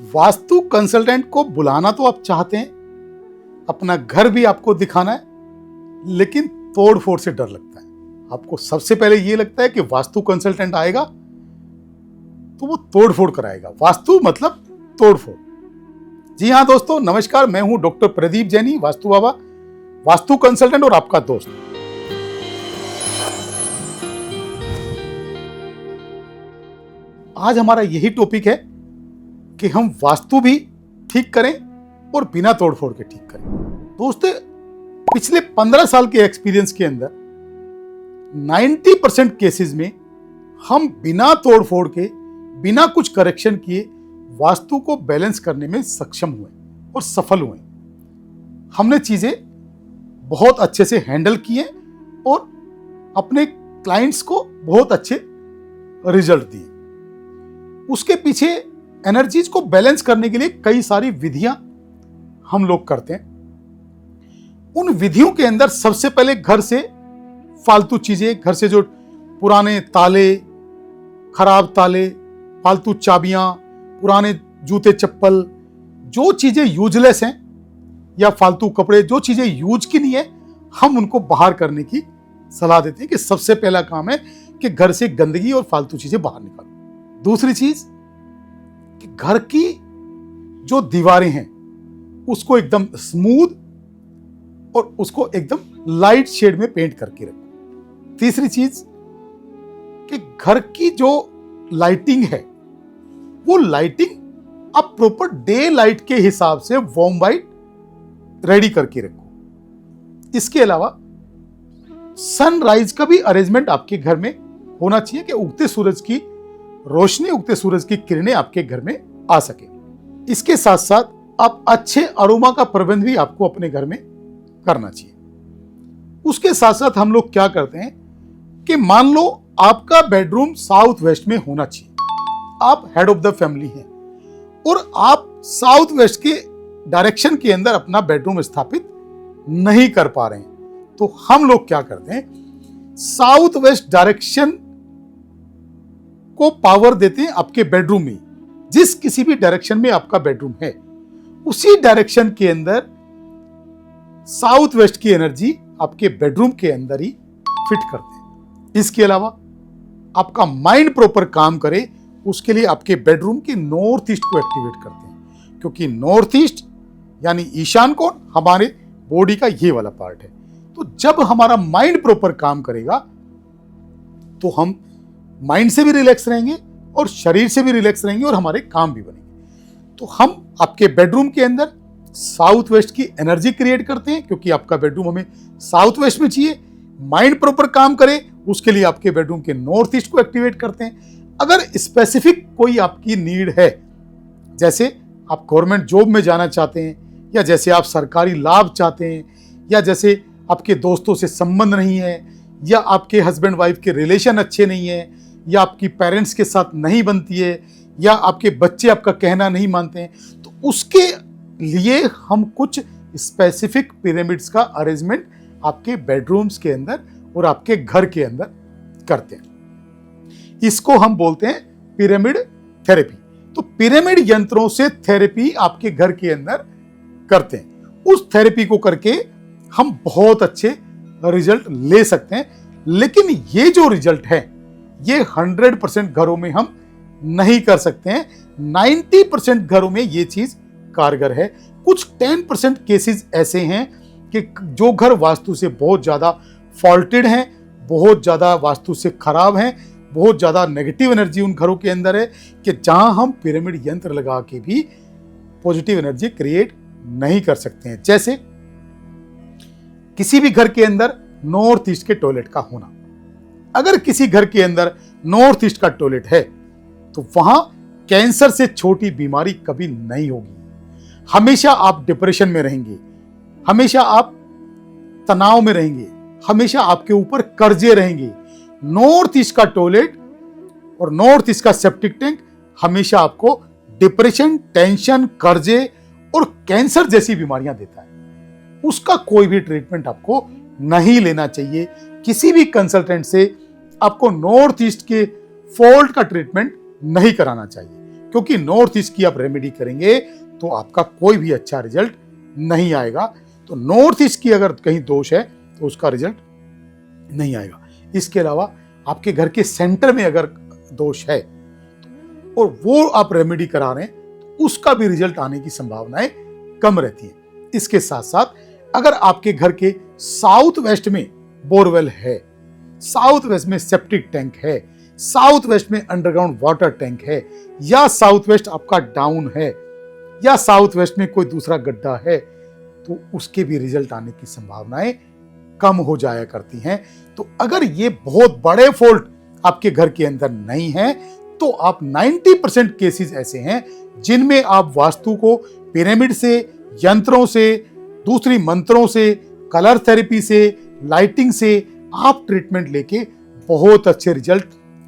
Vastu consultant को बुलाना तो आप चाहते हैं, अपना घर भी आपको दिखाना है, लेकिन तोड़ फोड़ से डर लगता है। आपको सबसे पहले ये लगता है कि वास्तु कंसल्टेंट आएगा तो वो तोड़ फोड़ कराएगा। वास्तु मतलब तोड़ फोड़। जी हाँ दोस्तों, नमस्कार। मैं हूं डॉक्टर प्रदीप जैनी, वास्तु बाबा, वास्तु कंसल्टेंट और आपका दोस्त। आज हमारा यही टॉपिक है कि हम वास्तु भी ठीक करें और बिना तोड़ फोड़ के ठीक करें। दोस्तों, पिछले 15 साल के एक्सपीरियंस के अंदर 90% केसेस में हम बिना तोड़ फोड़ के, बिना कुछ करेक्शन किए वास्तु को बैलेंस करने में सक्षम हुए और सफल हुए। हमने चीजें बहुत अच्छे से हैंडल किए और अपने क्लाइंट्स को बहुत अच्छे रिजल्ट दिए। उसके पीछे एनर्जीज को बैलेंस करने के लिए कई सारी विधियां हम लोग करते हैं। उन विधियों के अंदर सबसे पहले घर से फालतू चीजें, घर से जो पुराने ताले, खराब ताले, फालतू चाबियां, पुराने जूते चप्पल, जो चीजें यूजलेस हैं या फालतू कपड़े, जो चीजें यूज की नहीं है, हम उनको बाहर करने की सलाह देते हैं कि सबसे पहला काम है कि घर से गंदगी और फालतू चीजें बाहर निकालो। दूसरी चीज कि घर की जो दीवारें हैं उसको एकदम स्मूथ और उसको एकदम लाइट शेड में पेंट करके रखो। तीसरी चीज कि घर की जो लाइटिंग है वो लाइटिंग आप प्रॉपर डे लाइट के हिसाब से वार्म वाइट रेडी करके रखो। इसके अलावा सनराइज का भी अरेंजमेंट आपके घर में होना चाहिए कि उगते सूरज की रोशनी, उगते सूरज की किरणें आपके घर में आ सके। इसके साथ साथ आप अच्छे अरोमा का प्रबंध भी आपको अपने घर में करना चाहिए। उसके साथ साथ हम लोग क्या करते हैं कि मान लो आपका बेडरूम साउथ वेस्ट में होना चाहिए, आप हेड ऑफ द फैमिली हैं और आप साउथ वेस्ट के डायरेक्शन के अंदर अपना बेडरूम स्थापित नहीं कर पा रहे हैं, तो हम लोग क्या करते हैं, साउथ वेस्ट डायरेक्शन को पावर देते हैं आपके बेडरूम में। जिस किसी भी डायरेक्शन में आपका बेडरूम है उसी डायरेक्शन के अंदर साउथ वेस्ट की एनर्जी आपके बेडरूम के अंदर ही फिट करते हैं। इसके अलावा आपका माइंड प्रॉपर काम करे उसके लिए आपके बेडरूम के नॉर्थ ईस्ट को एक्टिवेट करते हैं, क्योंकि नॉर्थ ईस्ट यानी ईशान कोण हमारे बॉडी का ये वाला पार्ट है। तो जब हमारा माइंड प्रॉपर काम करेगा तो हम माइंड से भी रिलैक्स रहेंगे और शरीर से भी रिलैक्स रहेंगे और हमारे काम भी बनेंगे। तो हम आपके बेडरूम के अंदर साउथ वेस्ट की एनर्जी क्रिएट करते हैं, क्योंकि आपका बेडरूम हमें साउथ वेस्ट में चाहिए। माइंड प्रॉपर काम करे उसके लिए आपके बेडरूम के नॉर्थ ईस्ट को एक्टिवेट करते हैं। अगर स्पेसिफिक कोई आपकी नीड है, जैसे आप गवर्नमेंट जॉब में जाना चाहते हैं, या जैसे आप सरकारी लाभ चाहते हैं, या जैसे आपके दोस्तों से संबंध नहीं है, या आपके हस्बैंड वाइफ के रिलेशन अच्छे नहीं है, या आपकी पेरेंट्स के साथ नहीं बनती है, या आपके बच्चे आपका कहना नहीं मानते हैं, तो उसके लिए हम कुछ स्पेसिफिक पिरामिड्स का अरेंजमेंट आपके बेडरूम्स के अंदर और आपके घर के अंदर करते हैं। इसको हम बोलते हैं पिरामिड थेरेपी। तो पिरामिड यंत्रों से थेरेपी आपके घर के अंदर करते हैं। उस थेरेपी को करके हम बहुत अच्छे रिजल्ट ले सकते हैं, लेकिन ये जो रिजल्ट है ये 100% घरों में हम नहीं कर सकते हैं। 90% घरों में ये चीज कारगर है। कुछ 10% केसेस ऐसे हैं कि जो घर वास्तु से बहुत ज्यादा फॉल्टेड हैं, बहुत ज्यादा वास्तु से खराब हैं, बहुत ज्यादा नेगेटिव एनर्जी उन घरों के अंदर है, कि जहां हम पिरामिड यंत्र लगा के भी पॉजिटिव एनर्जी क्रिएट नहीं कर सकते हैं। जैसे किसी भी घर के अंदर नॉर्थ ईस्ट के टॉयलेट का होना। अगर किसी घर के अंदर नॉर्थ ईस्ट का टॉयलेट है तो वहां कैंसर से छोटी बीमारी कभी नहीं होगी। हमेशा आप डिप्रेशन में रहेंगे, हमेशा आप तनाव में रहेंगे, हमेशा आपके ऊपर कर्जे रहेंगे। नॉर्थ ईस्ट का टॉयलेट और नॉर्थ ईस्ट का सेप्टिक टैंक हमेशा आपको डिप्रेशन, टेंशन, कर्जे और कैंसर जैसी बीमारियां देता है। उसका कोई भी ट्रीटमेंट आपको नहीं लेना चाहिए। किसी भी कंसल्टेंट से आपको नॉर्थ ईस्ट के फॉल्ट का ट्रीटमेंट नहीं कराना चाहिए, क्योंकि नॉर्थ ईस्ट की आप रेमेडी करेंगे तो आपका कोई भी अच्छा रिजल्ट नहीं आएगा। तो नॉर्थ ईस्ट की अगर कहीं दोष है तो उसका रिजल्ट नहीं आएगा। इसके अलावा आपके घर के सेंटर में अगर दोष है और वो आप रेमेडी करा रहे हैं तो उसका भी रिजल्ट आने की संभावनाएं कम रहती हैं। इसके साथ साथ अगर आपके घर के साउथ वेस्ट में बोरवेल है, साउथ वेस्ट में सेप्टिक टैंक है, साउथ वेस्ट में अंडरग्राउंड वाटर टैंक है, या साउथ वेस्ट आपका डाउन है, या साउथ वेस्ट में कोई दूसरा गड्ढा है, तो उसके भी रिजल्ट आने की संभावनाएं कम हो जाया करती हैं। तो अगर ये बहुत बड़े फॉल्ट आपके घर के अंदर नहीं है तो आप 90% केसेस ऐसे हैं जिनमें आप वास्तु को पिरामिड से, यंत्रों से, दूसरी मंत्रों से, कलर थेरेपी से, लाइटिंग से आप ट्रीटमेंट लेके बहुत अच्छे रिजल्ट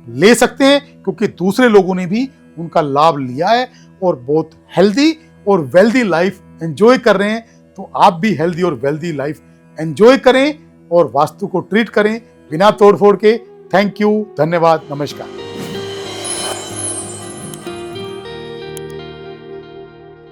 ले सकते हैं, क्योंकि दूसरे लोगों ने भी उनका लाभ लिया है और बहुत हेल्दी और वेल्दी लाइफ एंजॉय कर रहे हैं। तो आप भी हेल्दी और वेल्दी लाइफ एंजॉय करें और वास्तु को ट्रीट करें बिना तोड़फोड़ के। थैंक यू, धन्यवाद, नमस्कार।